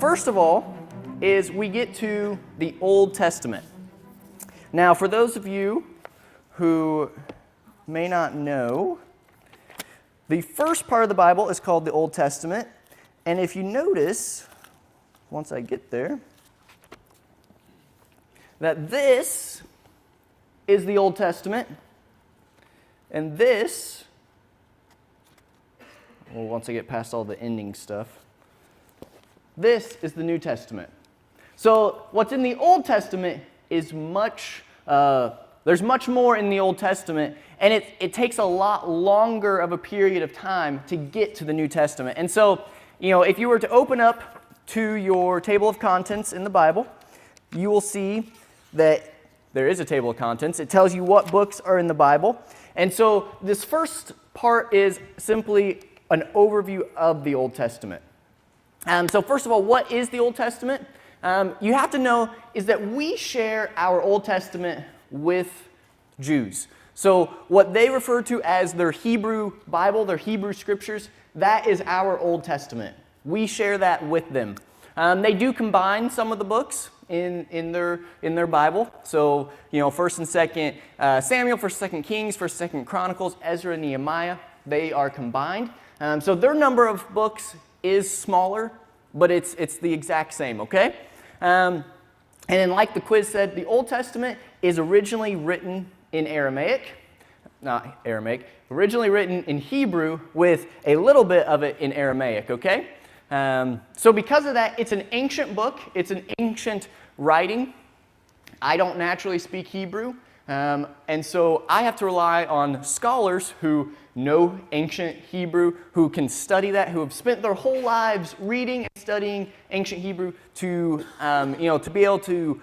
first of all is we get to the Old Testament. Now, for those of you who may not know, the first part of the Bible is called the Old Testament. And if you notice, once I get there, that this is the Old Testament, and this, well, once I get past all the ending stuff, this is the New Testament. So what's in the Old Testament is there's much more in the Old Testament, and it takes a lot longer of a period of time to get to the New Testament. And so, if you were to open up to your table of contents in the Bible, you will see that there is a table of contents. It tells you what books are in the Bible. And so this first part is simply an overview of the Old Testament. So first of all, what is the Old Testament? You have to know is that we share our Old Testament with Jews. So what they refer to as their Hebrew Bible, their Hebrew Scriptures, that is our Old Testament. We share that with them. They do combine some of the books in their Bible. So, 1st and 2nd Samuel, 1st, 2nd Kings, 1st, 2nd Chronicles, Ezra, and Nehemiah, they are combined. So their number of books is smaller, but it's the exact same, okay? And then like the quiz said, the Old Testament is originally written in originally written in Hebrew with a little bit of it in Aramaic, okay? So because of that, it's an ancient book. It's an ancient writing. I don't naturally speak Hebrew, and so I have to rely on scholars who know ancient Hebrew, who can study that, who have spent their whole lives reading and studying ancient Hebrew to be able to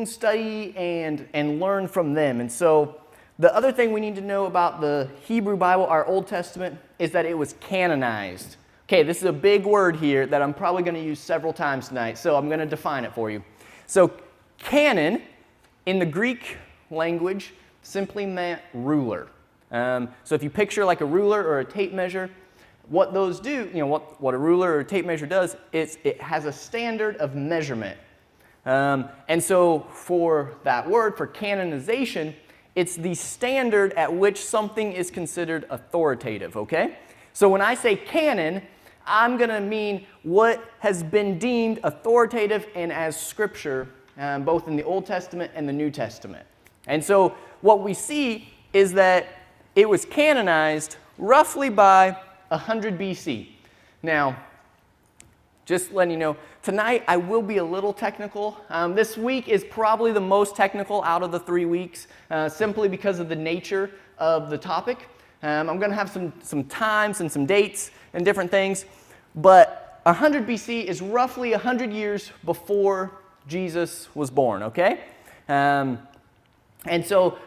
study and learn from them. And so the other thing we need to know about the Hebrew Bible, our Old Testament, is that it was canonized. Okay, this is a big word here that I'm probably going to use several times tonight, so I'm going to define it for you. So canon, in the Greek language, simply meant ruler. So if you picture like a ruler or a tape measure, what those do, what a ruler or a tape measure does, is it has a standard of measurement. And so for that word, for canonization, it's the standard at which something is considered authoritative, okay? So when I say canon, I'm going to mean what has been deemed authoritative and as Scripture, both in the Old Testament and the New Testament. And so what we see is that it was canonized roughly by 100 BC. Now, just letting you know, tonight I will be a little technical. This week is probably the most technical out of the 3 weeks, simply because of the nature of the topic. I'm going to have some times and some dates and different things, but 100 BC is roughly 100 years before Jesus was born, okay? And so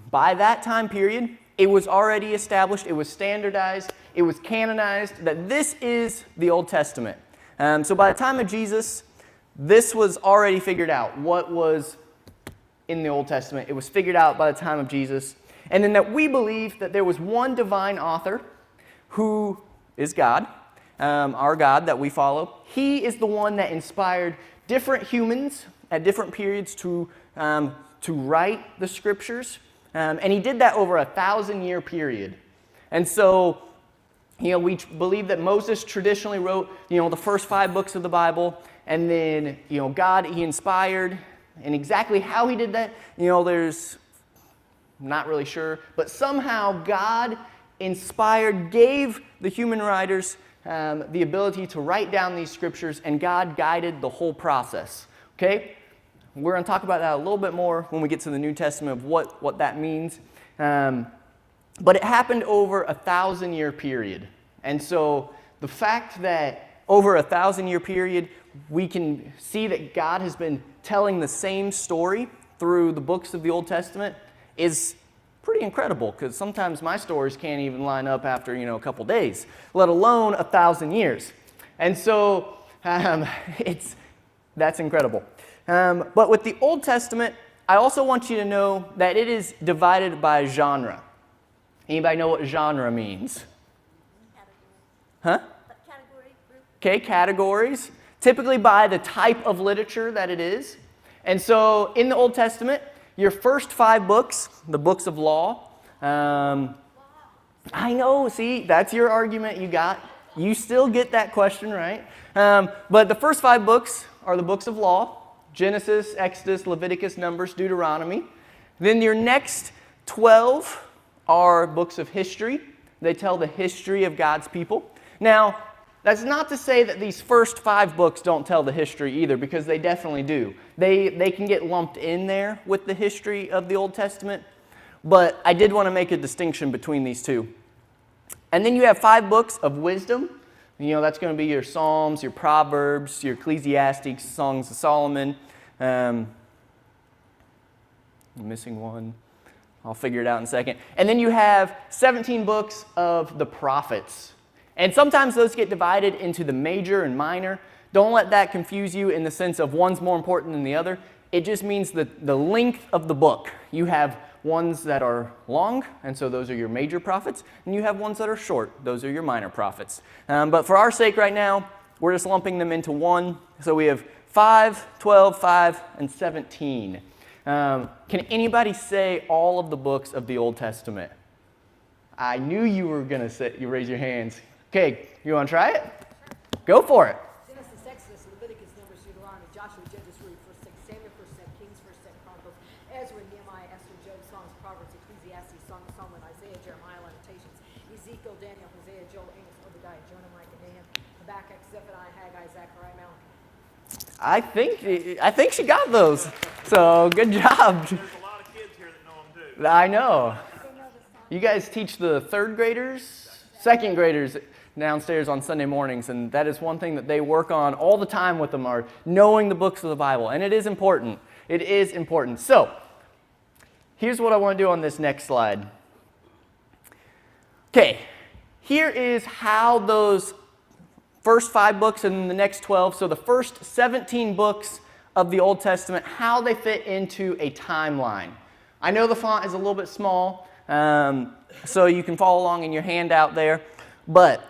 by that time period, it was already established, it was standardized, it was canonized that this is the Old Testament. So by the time of Jesus, this was already figured out, what was in the Old Testament. It was figured out by the time of Jesus. And then that we believe that there was one divine author who is God, our God that we follow. He is the one that inspired different humans at different periods to write the Scriptures. And he did that over a 1,000-year period. And so, we believe that Moses traditionally wrote, the first 5 books of the Bible. And then, God, he inspired. And exactly how he did that, there's not really sure. But somehow God gave the human writers the ability to write down these Scriptures, and God guided the whole process. Okay? We're going to talk about that a little bit more when we get to the New Testament of what that means. But it happened over a 1,000-year period. And so the fact that over a 1,000-year period, we can see that God has been telling the same story through the books of the Old Testament is pretty incredible, because sometimes my stories can't even line up after, a couple days, let alone 1,000 years. And so that's incredible. But with the Old Testament, I also want you to know that it is divided by genre. Anybody know what genre means? Category. Huh? Category group. okay, categories, typically by the type of literature that it is. And so in the Old Testament, your first 5 books, the books of law, I know, see, that's your argument you got. You still get that question, right? But the first 5 books are the books of law: Genesis, Exodus, Leviticus, Numbers, Deuteronomy. Then your next 12 are books of history. They tell the history of God's people. Now, that's not to say that these first 5 books don't tell the history either, because they definitely do. They can get lumped in there with the history of the Old Testament, but I did want to make a distinction between these two. And then you have 5 books of wisdom. You know, that's going to be your Psalms, your Proverbs, your Ecclesiastes, Songs of Solomon. I'm missing one. I'll figure it out in a second. And then you have 17 books of the prophets. And sometimes those get divided into the major and minor. Don't let that confuse you in the sense of one's more important than the other. It just means that the length of the book. You have ones that are long, and so those are your major prophets, and you have ones that are short. Those are your minor prophets. But for our sake right now, we're just lumping them into one. So we have 5, 12, 5, and 17. Can anybody say all of the books of the Old Testament? I knew you were going to say, you raise your hands. Okay, you want to try it? Go for it. Genesis, Exodus, Leviticus, Numbers, Deuteronomy, Joshua, Judges, Ruth, 1 Samuel, 1 Kings, 1 Chronicles, Ezra, Nehemiah, Esther, Job, Songs, Proverbs, Ecclesiastes, Song of Solomon, Isaiah, Jeremiah, Lamentations, Ezekiel, Daniel, Hosea, Joel, Amos, Obadiah, Jonah, Micah, Nahum, Habakkuk, Zephaniah, Haggai, Zechariah, Malachi. I think she got those. So good job. There's a lot of kids here that know them too. I know. You guys teach the 3rd graders, 2nd graders downstairs on Sunday mornings, and that is one thing that they work on all the time with them, are knowing the books of the Bible, and it is important. It is important. So, here's what I want to do on this next slide. Okay, here is how those first 5 books and the next 12, so the first 17 books of the Old Testament, how they fit into a timeline. I know the font is a little bit small, so you can follow along in your handout there, but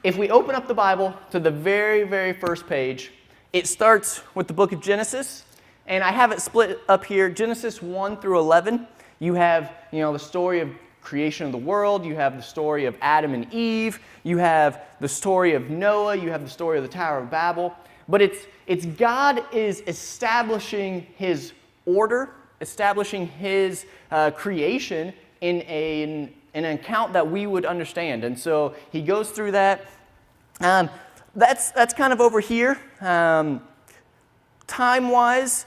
if we open up the Bible to the very, very first page, it starts with the book of Genesis, and I have it split up here, Genesis 1 through 11. You have, the story of creation of the world, you have the story of Adam and Eve, you have the story of Noah, you have the story of the Tower of Babel, but it's God is establishing His order, establishing His creation in an account that we would understand. And so He goes through that. That's kind of over here. Time-wise,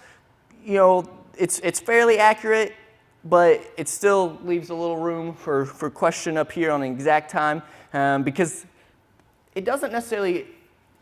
it's fairly accurate, but it still leaves a little room for question up here on the exact time, because it doesn't necessarily,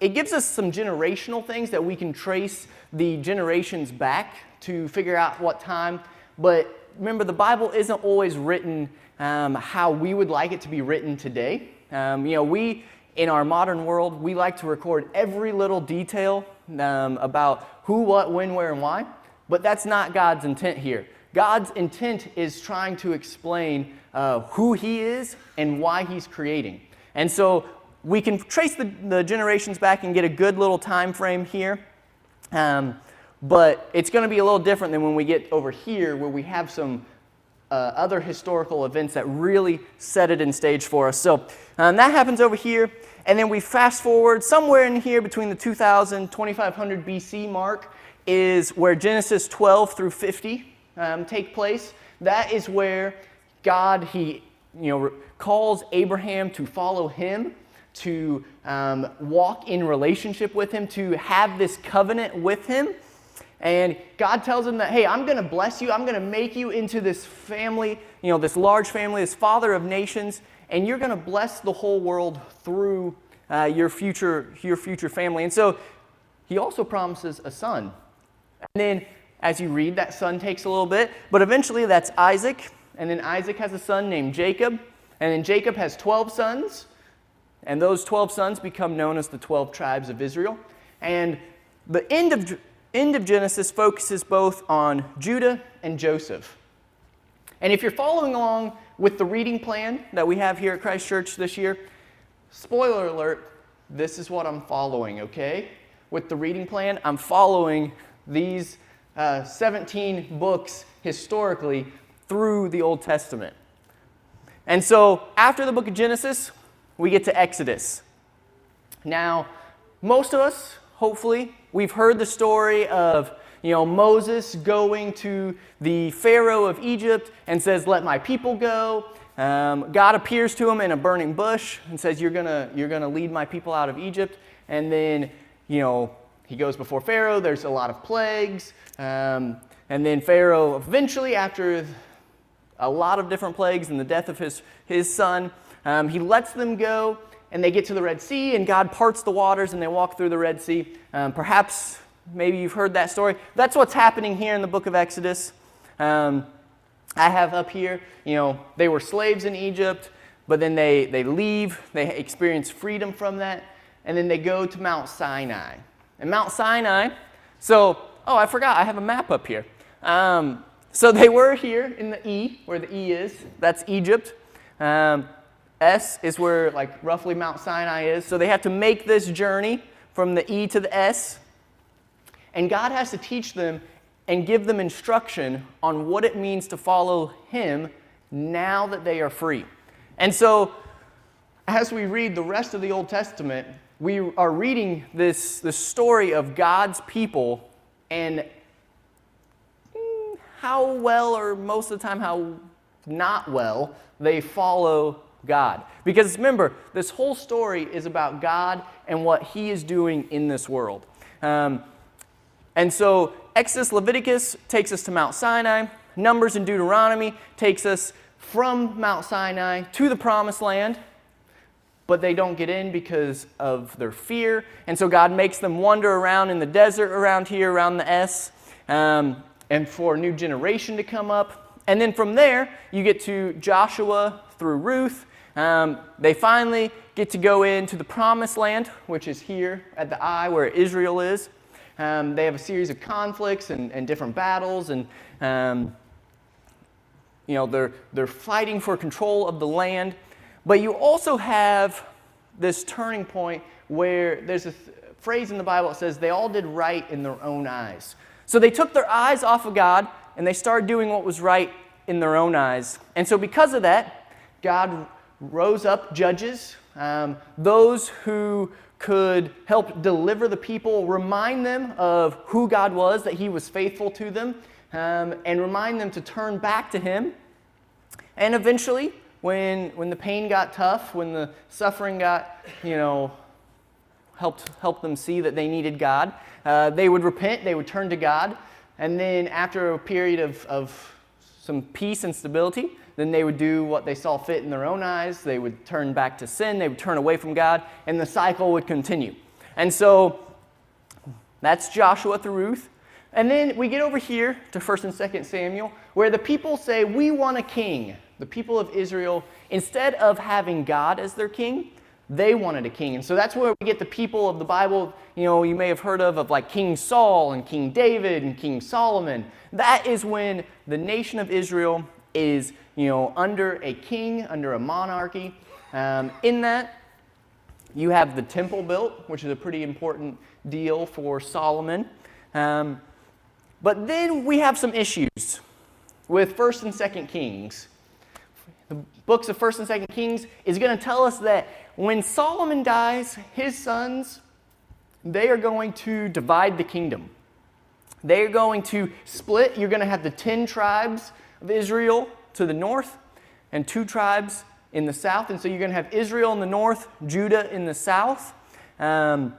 it gives us some generational things that we can trace the generations back to figure out what time. But remember, the Bible isn't always written how we would like it to be written today. We, in our modern world, we like to record every little detail about who, what, when, where, and why. But that's not God's intent here. God's intent is trying to explain who He is and why He's creating. And so we can trace the generations back and get a good little time frame here. But it's going to be a little different than when we get over here, where we have some other historical events that really set it in stage for us. So that happens over here. And then we fast forward somewhere in here between the 2000, 2500 BC mark is where Genesis 12 through 50 take place. That is where God, He calls Abraham to follow Him, to walk in relationship with Him, to have this covenant with Him. And God tells him that, hey, I'm going to bless you. I'm going to make you into this family, this large family, this father of nations, and you're going to bless the whole world through your future family. And so He also promises a son. And then as you read, that son takes a little bit, but eventually that's Isaac, and then Isaac has a son named Jacob, and then Jacob has 12 sons, and those 12 sons become known as the 12 tribes of Israel. And the end of Genesis focuses both on Judah and Joseph. And if you're following along with the reading plan that we have here at Christ Church this year, spoiler alert, this is what I'm following, okay? With the reading plan, I'm following these 17 books historically through the Old Testament. And so after the book of Genesis, we get to Exodus. Now, most of us, hopefully, we've heard the story of Moses going to the Pharaoh of Egypt and says, "Let my people go." God appears to him in a burning bush and says, "You're gonna lead my people out of Egypt." And then, he goes before Pharaoh. There's a lot of plagues. And then Pharaoh eventually, after a lot of different plagues and the death of his son, he lets them go, and they get to the Red Sea, and God parts the waters, and they walk through the Red Sea. Perhaps, maybe you've heard that story. That's what's happening here in the book of Exodus. I have up here, they were slaves in Egypt, but then they leave, they experience freedom from that, and then they go to Mount Sinai. And Mount Sinai, I forgot, I have a map up here. So they were here in the E, where the E is, that's Egypt. S is where roughly Mount Sinai is. So they have to make this journey from the E to the S. And God has to teach them and give them instruction on what it means to follow Him now that they are free. And so, as we read the rest of the Old Testament, we are reading this story of God's people and how well, or most of the time how not well, they follow God. Because remember, this whole story is about God and what He is doing in this world. And so Exodus, Leviticus takes us to Mount Sinai. Numbers and Deuteronomy takes us from Mount Sinai to the Promised Land. But they don't get in because of their fear. And so God makes them wander around in the desert around here, around the S, and for a new generation to come up. And then from there, you get to Joshua through Ruth. They finally get to go into the Promised Land, which is here at the I, where Israel is. They have a series of conflicts and different battles, and they're fighting for control of the land. But you also have this turning point where there's a phrase in the Bible that says they all did right in their own eyes. So they took their eyes off of God and they started doing what was right in their own eyes. And so because of that, God rose up judges, those who could help deliver the people, remind them of who God was, that He was faithful to them, and remind them to turn back to Him. And eventually, when the pain got tough, when the suffering got, helped them see that they needed God, they would repent, they would turn to God, and then after a period of some peace and stability, then they would do what they saw fit in their own eyes. They would turn back to sin. They would turn away from God, and the cycle would continue. And so that's Joshua through Ruth. And then we get over here to 1 and 2 Samuel, where the people say, we want a king. The people of Israel, instead of having God as their king, they wanted a king. And so that's where we get the people of the Bible, you may have heard of like King Saul and King David and King Solomon. That is when the nation of Israel is, under a king, under a monarchy. In that, you have the temple built, which is a pretty important deal for Solomon. But then we have some issues with 1st and 2nd Kings. The books of 1st and 2nd Kings is going to tell us that when Solomon dies, his sons, they are going to divide the kingdom. They are going to split. You're going to have the 10 tribes of Israel to the north and 2 tribes in the south. And so you're going to have Israel in the north, Judah in the south. And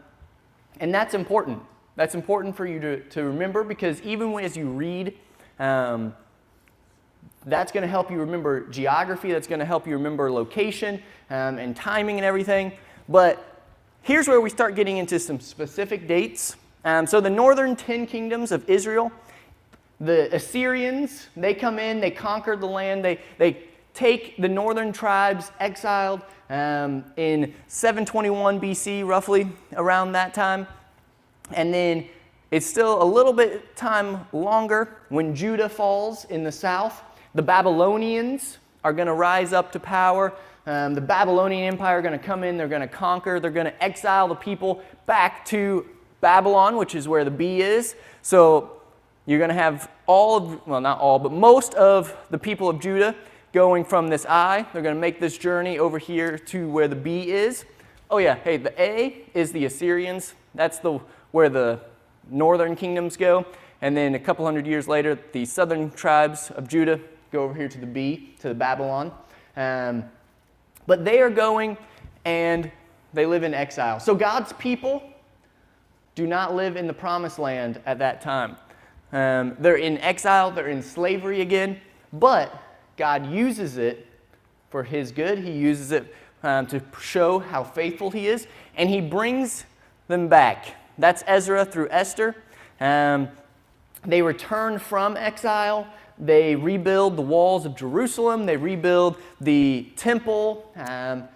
that's important. That's important for you to remember, because even as you read, that's going to help you remember geography. That's going to help you remember location and timing and everything. But here's where we start getting into some specific dates. So the northern 10 kingdoms of Israel, the Assyrians, they come in, they conquer the land, they take the northern tribes exiled in 721 BC, roughly around that time. And then it's still a little bit time longer when Judah falls in the south. The Babylonians are going to rise up to power. The Babylonian Empire are going to come in, they're going to conquer, they're going to exile the people back to Babylon, which is where the B is. So you're going to have not all, but most of the people of Judah going from this I. They're going to make this journey over here to where the B is. Oh yeah, hey, the A is the Assyrians. That's where the northern kingdoms go. And then a couple hundred years later, the southern tribes of Judah go over here to the B, to the Babylon. But they are going and they live in exile. So God's people do not live in the promised land at that time. They're in exile, they're in slavery again, but God uses it for His good. He uses it to show how faithful He is, and He brings them back. That's Ezra through Esther. They return from exile. They rebuild the walls of Jerusalem. They rebuild the temple. And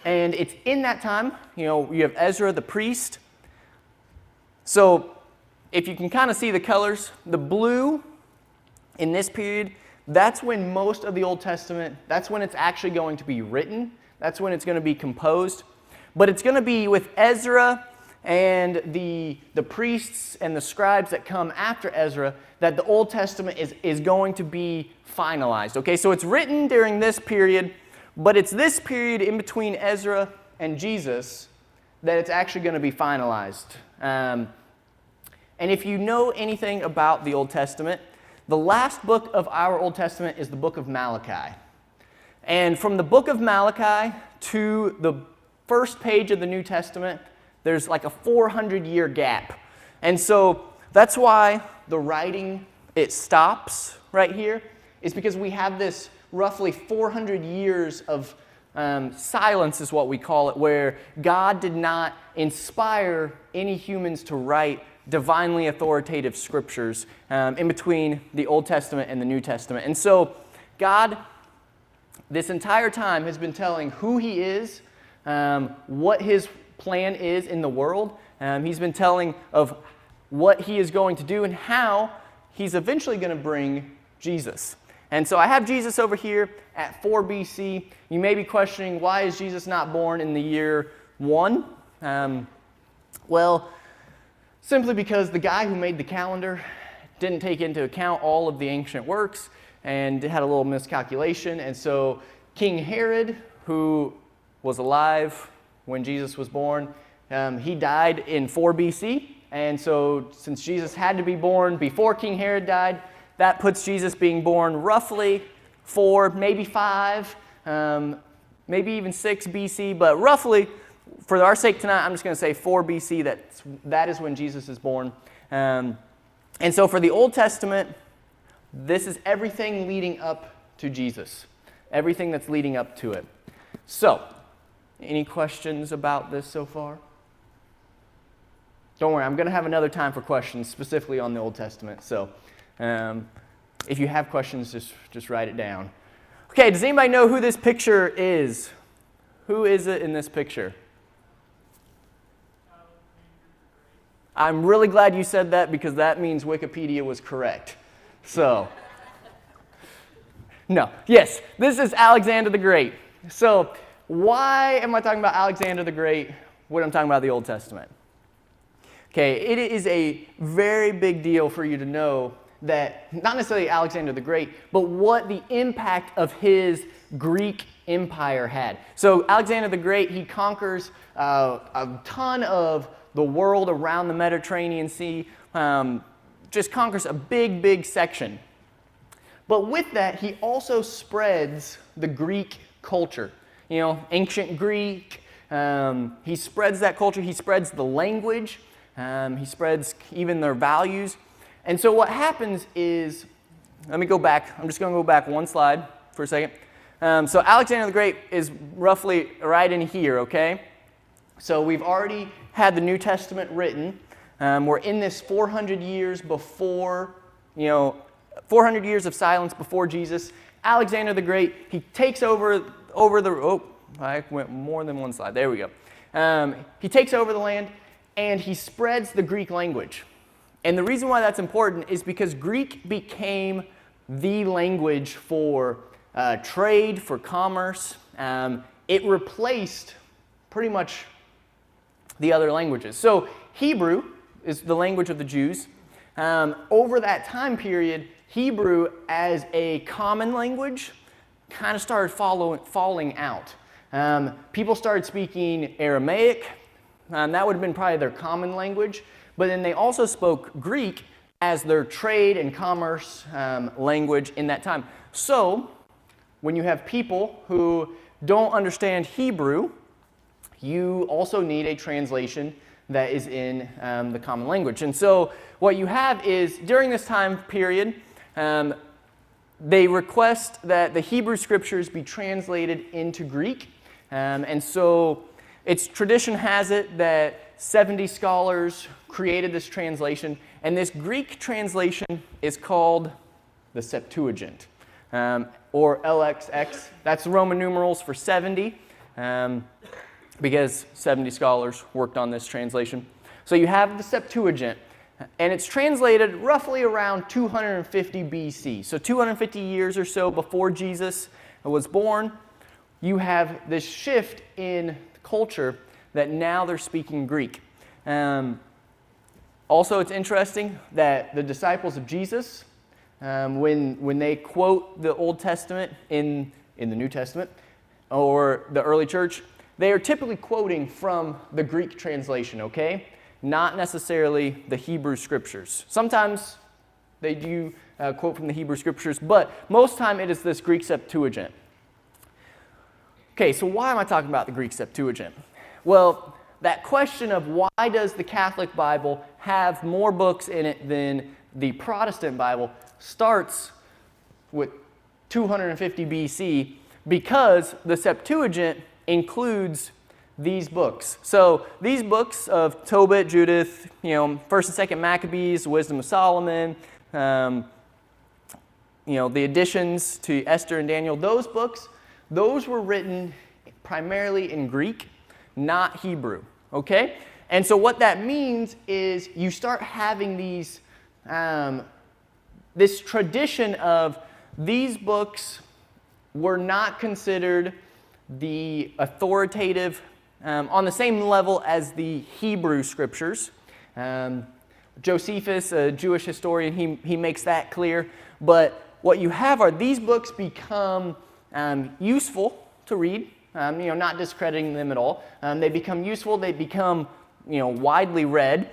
it's in that time, you have Ezra the priest. So if you can kind of see the colors, the blue in this period, that's when most of the Old Testament, that's when it's actually going to be written. That's when it's going to be composed. But it's going to be with Ezra and the priests and the scribes that come after Ezra that the Old Testament is going to be finalized. Okay, so it's written during this period, but it's this period in between Ezra and Jesus that it's actually going to be finalized. And if you know anything about the Old Testament, the last book of our Old Testament is the Book of Malachi. And from the Book of Malachi to the first page of the New Testament, there's like a 400-year gap. And so that's why the writing, it stops right here, is because we have this roughly 400 years of silence is what we call it, where God did not inspire any humans to write divinely authoritative scriptures in between the Old Testament and the New Testament. And so God, this entire time, has been telling who He is, what His plan is in the world. He's been telling of what He is going to do and how He's eventually going to bring Jesus. And so I have Jesus over here at 4 BC. You may be questioning, why is Jesus not born in the year 1? Well, simply because the guy who made the calendar didn't take into account all of the ancient works and had a little miscalculation. And so King Herod, who was alive when Jesus was born, he died in 4 BC. And so since Jesus had to be born before King Herod died, that puts Jesus being born roughly 4, maybe 5, maybe even 6 BC, but roughly, for our sake tonight, I'm just going to say 4 BC, that is when Jesus is born. And so for the Old Testament, this is everything leading up to Jesus, everything that's leading up to it. So, any questions about this so far? Don't worry, I'm going to have another time for questions specifically on the Old Testament. So if you have questions, just write it down. Okay, does anybody know who this picture is? Who is it in this picture? I'm really glad you said that because that means Wikipedia was correct. So, no, yes, this is Alexander the Great. So, why am I talking about Alexander the Great when I'm talking about the Old Testament? Okay, it is a very big deal for you to know that, not necessarily Alexander the Great, but what the impact of his Greek empire had. So Alexander the Great, he conquers a ton of the world around the Mediterranean Sea, just conquers a big, big section. But with that, he also spreads the Greek culture. Ancient Greek, he spreads that culture, he spreads the language, he spreads even their values. And so what happens is, let me go back. I'm just going to go back one slide for a second. So Alexander the Great is roughly right in here, okay? So we've already had the New Testament written. We're in this 400 years before, 400 years of silence before Jesus. Alexander the Great, he takes over I went more than one slide. There we go. He takes over the land, and he spreads the Greek language. And the reason why that's important is because Greek became the language for trade, for commerce. It replaced pretty much the other languages. So Hebrew is the language of the Jews. Over that time period, Hebrew as a common language kind of started falling out. People started speaking Aramaic. That would have been probably their common language. But then they also spoke Greek as their trade and commerce language in that time. So when you have people who don't understand Hebrew, you also need a translation that is in the common language. And so what you have is, during this time period, they request that the Hebrew scriptures be translated into Greek. And so its tradition has it that 70 scholars created this translation, and this Greek translation is called the Septuagint, or LXX. That's the Roman numerals for 70. Because 70 scholars worked on this translation. So you have the Septuagint, and it's translated roughly around 250 BC. So 250 years or so before Jesus was born, you have this shift in culture that now they're speaking Greek. Also, it's interesting that the disciples of Jesus, when they quote the Old Testament in the New Testament, or the early church, they are typically quoting from the Greek translation, okay? Not necessarily the Hebrew scriptures. Sometimes they do quote from the Hebrew scriptures, but most time it is this Greek Septuagint. Okay, so why am I talking about the Greek Septuagint? Well, that question of why does the Catholic Bible have more books in it than the Protestant Bible starts with 250 BC, because the Septuagint includes these books. So these books of Tobit, Judith, 1st and 2nd Maccabees, Wisdom of Solomon, the additions to Esther and Daniel, those books, those were written primarily in Greek, not Hebrew, okay? And so what that means is you start having these, this tradition of these books were not considered the authoritative on the same level as the Hebrew scriptures. Josephus, a Jewish historian, he makes that clear. But what you have are these books become useful to read, not discrediting them at all. They become useful, they become widely read,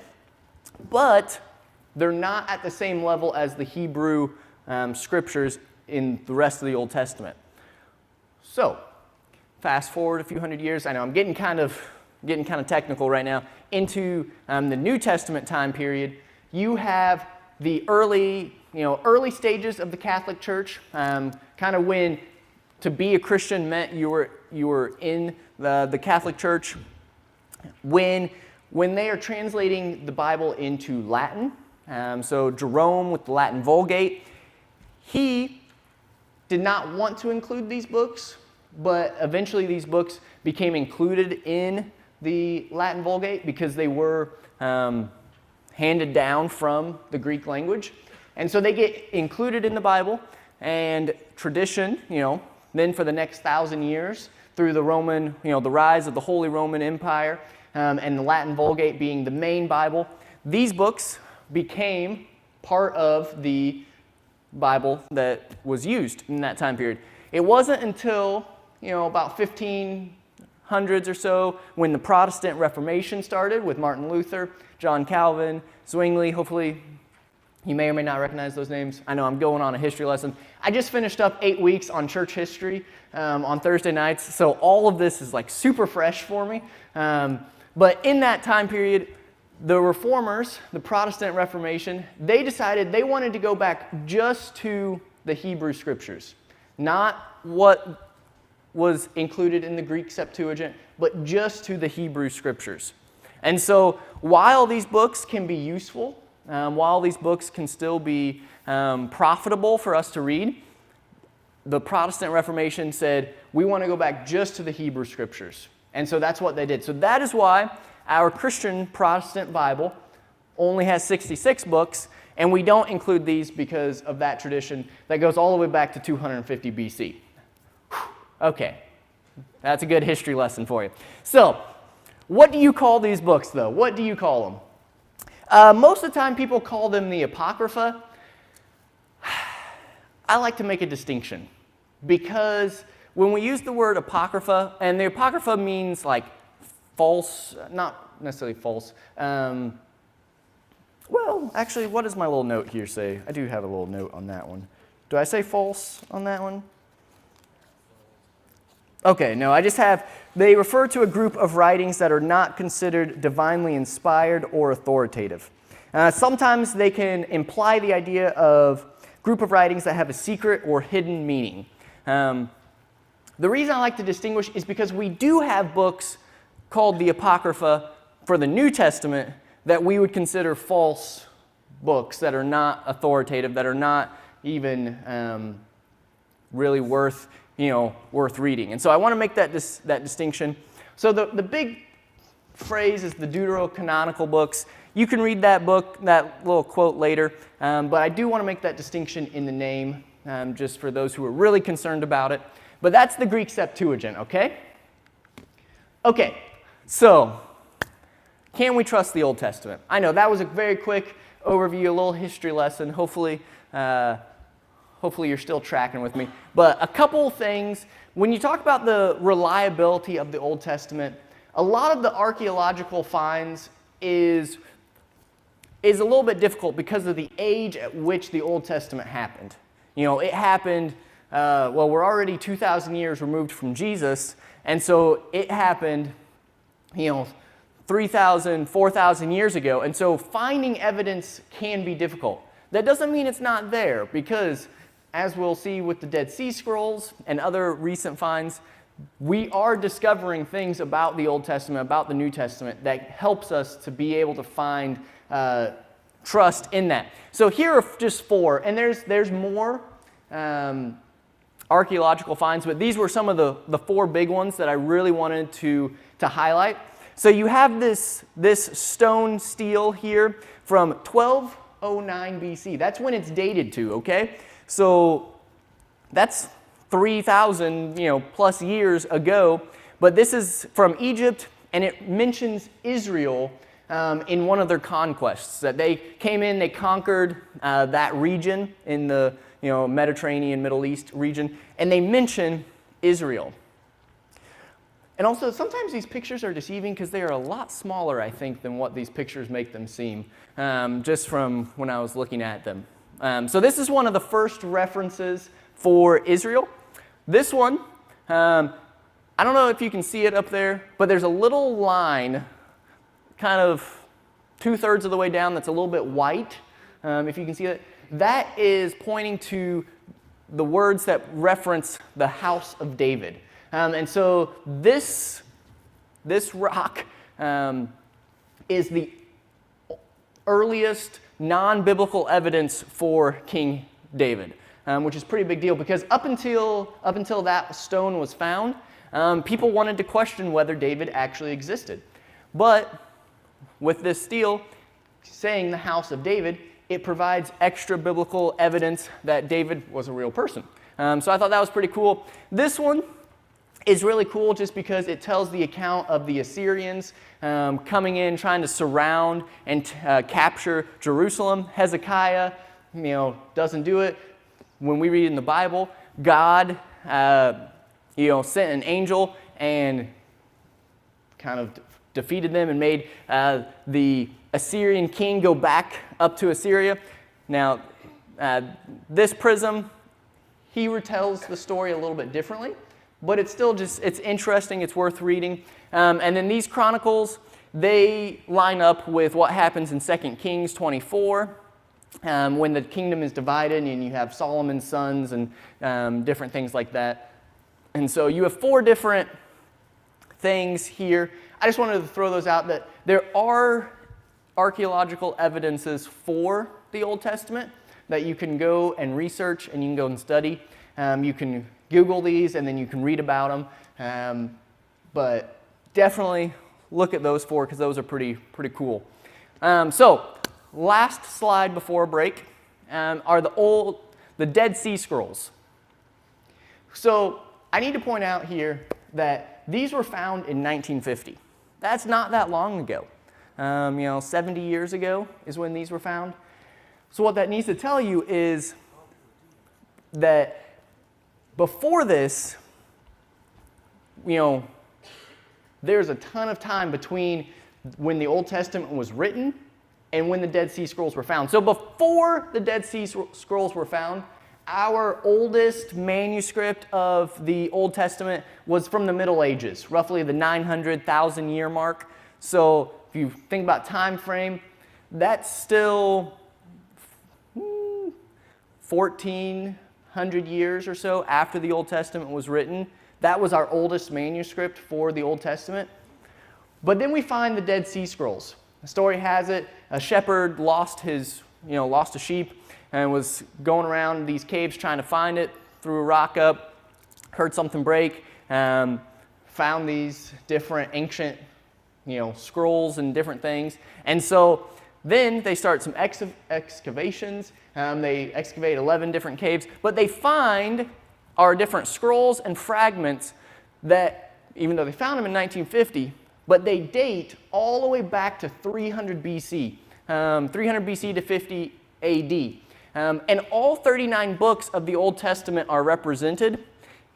but they're not at the same level as the Hebrew scriptures in the rest of the Old Testament. So, fast forward a few hundred years. I know I'm getting kind of technical right now. Into the New Testament time period, you have the early stages of the Catholic Church. Kind of when to be a Christian meant you were in the Catholic Church. When they are translating the Bible into Latin, so Jerome with the Latin Vulgate, he did not want to include these books, but eventually these books became included in the Latin Vulgate because they were handed down from the Greek language. And so they get included in the Bible, and tradition, then for the next 1,000 years, through the Roman, the rise of the Holy Roman Empire, and the Latin Vulgate being the main Bible, these books became part of the Bible that was used in that time period. It wasn't until, about 1500s or so, when the Protestant Reformation started with Martin Luther, John Calvin, Zwingli. Hopefully you may or may not recognize those names. I know I'm going on a history lesson. I just finished up 8 weeks on church history on Thursday nights, so all of this is like super fresh for me. But in that time period, the Reformers, the Protestant Reformation, they decided they wanted to go back just to the Hebrew Scriptures. Not what was included in the Greek Septuagint, but just to the Hebrew Scriptures. And so while these books can be useful, while these books can still be profitable for us to read, the Protestant Reformation said, we want to go back just to the Hebrew Scriptures. And so that's what they did. So that is why our Christian Protestant Bible only has 66 books, and we don't include these because of that tradition that goes all the way back to 250 BC. Okay, that's a good history lesson for you. So, what do you call these books, though? What do you call them? Most of the time, people call them the Apocrypha. I like to make a distinction because when we use the word Apocrypha, and the Apocrypha means like false, not necessarily false. Well, actually, what does my little note here say? I do have a little note on that one. Do I say false on that one? Okay, no, I just have, they refer to a group of writings that are not considered divinely inspired or authoritative. Sometimes they can imply the idea of group of writings that have a secret or hidden meaning. The reason I like to distinguish is because we do have books called the Apocrypha for the New Testament that we would consider false books that are not authoritative, that are not even really worth reading. And so I want to make that distinction. So the big phrase is the deuterocanonical books. You can read that book, that little quote later, but I do want to make that distinction in the name, just for those who are really concerned about it. But that's the Greek Septuagint, okay? Okay, so can we trust the Old Testament? I know that was a very quick overview, a little history lesson. Hopefully you're still tracking with me. But a couple things, when you talk about the reliability of the Old Testament, a lot of the archaeological finds is a little bit difficult because of the age at which the Old Testament happened. It happened, we're already 2,000 years removed from Jesus, and so it happened, 3,000, 4,000 years ago, and so finding evidence can be difficult. That doesn't mean it's not there, because as we'll see with the Dead Sea Scrolls and other recent finds, we are discovering things about the Old Testament, about the New Testament, that helps us to be able to find trust in that. So here are just four, and there's more archaeological finds, but these were some of the four big ones that I really wanted to highlight. So you have this stone stele here from 1209 BC. That's when it's dated to, okay? So that's 3,000 plus years ago, but this is from Egypt, and it mentions Israel in one of their conquests, that they came in, they conquered that region in the Mediterranean, Middle East region, and they mention Israel. And also, sometimes these pictures are deceiving because they are a lot smaller, I think, than what these pictures make them seem, just from when I was looking at them. So this is one of the first references for Israel. This one, I don't know if you can see it up there, but there's a little line kind of 2/3 of the way down that's a little bit white, if you can see it. That is pointing to the words that reference the house of David. And so this rock is the earliest non-biblical evidence for King David, which is a pretty big deal because up until that stone was found, people wanted to question whether David actually existed. But with this stele saying the house of David, it provides extra biblical evidence that David was a real person. So I thought that was pretty cool. This one is really cool just because it tells the account of the Assyrians coming in, trying to surround and capture Jerusalem. Hezekiah, doesn't do it. When we read in the Bible, God, sent an angel and kind of defeated them and made the Assyrian king go back up to Assyria. Now, this prism, he retells the story a little bit differently. But it's still it's interesting, it's worth reading. And then these chronicles, they line up with what happens in 2 Kings 24, when the kingdom is divided and you have Solomon's sons and different things like that. And so you have four different things here. I just wanted to throw those out, that there are archaeological evidences for the Old Testament that you can go and research and you can go and study. You can Google these and then you can read about them. But definitely look at those four because those are pretty cool. So last slide before break are the Dead Sea Scrolls. So I need to point out here that these were found in 1950. That's not that long ago. 70 years ago is when these were found. So what that needs to tell you is that before this, there's a ton of time between when the Old Testament was written and when the Dead Sea Scrolls were found. So before the Dead Sea Scrolls were found, our oldest manuscript of the Old Testament was from the Middle Ages, roughly the 900,000 year mark. So if you think about time frame, that's still 1,400 years or so after the Old Testament was written. That was our oldest manuscript for the Old Testament. But then we find the Dead Sea Scrolls. The story has it, a shepherd lost a sheep and was going around these caves trying to find it, threw a rock up, heard something break, found these different ancient scrolls and different things. And so then they start some excavations. They excavate 11 different caves, but they find our different scrolls and fragments that, even though they found them in 1950, but they date all the way back to 300 BC, 300 BC to 50 AD. And all 39 books of the Old Testament are represented.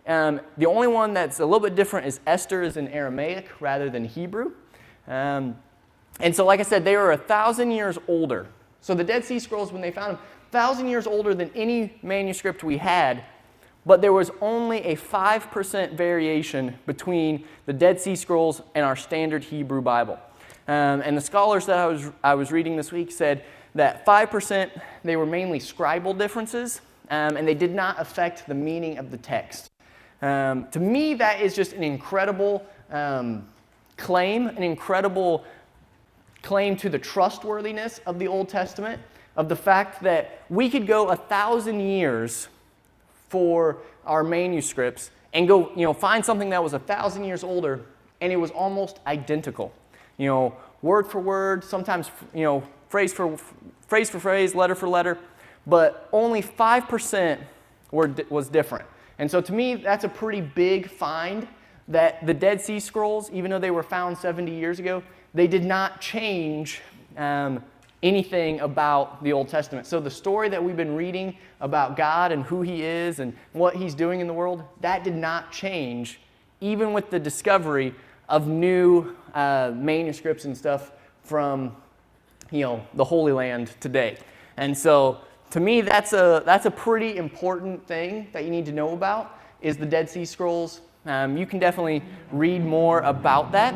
The only one that's a little bit different is Esther is in Aramaic rather than Hebrew. And so, like I said, they were 1,000 years older. So the Dead Sea Scrolls, when they found them, 1,000 years older than any manuscript we had, but there was only a 5% variation between the Dead Sea Scrolls and our standard Hebrew Bible. And the scholars that I was reading this week said that 5%, they were mainly scribal differences, and they did not affect the meaning of the text. To me, that is just an incredible claim to the trustworthiness of the Old Testament, of the fact that we could go 1,000 years for our manuscripts and go, find something that was 1,000 years older, and it was almost identical. Word for word, sometimes, phrase for phrase, letter for letter, but only 5% was different. And so to me, that's a pretty big find that the Dead Sea Scrolls, even though they were found 70 years ago, they did not change anything about the Old Testament. So the story that we've been reading about God and who He is and what He's doing in the world, that did not change, even with the discovery of new manuscripts and stuff from the Holy Land today. And so to me, that's a pretty important thing that you need to know about, is the Dead Sea Scrolls. You can definitely read more about that.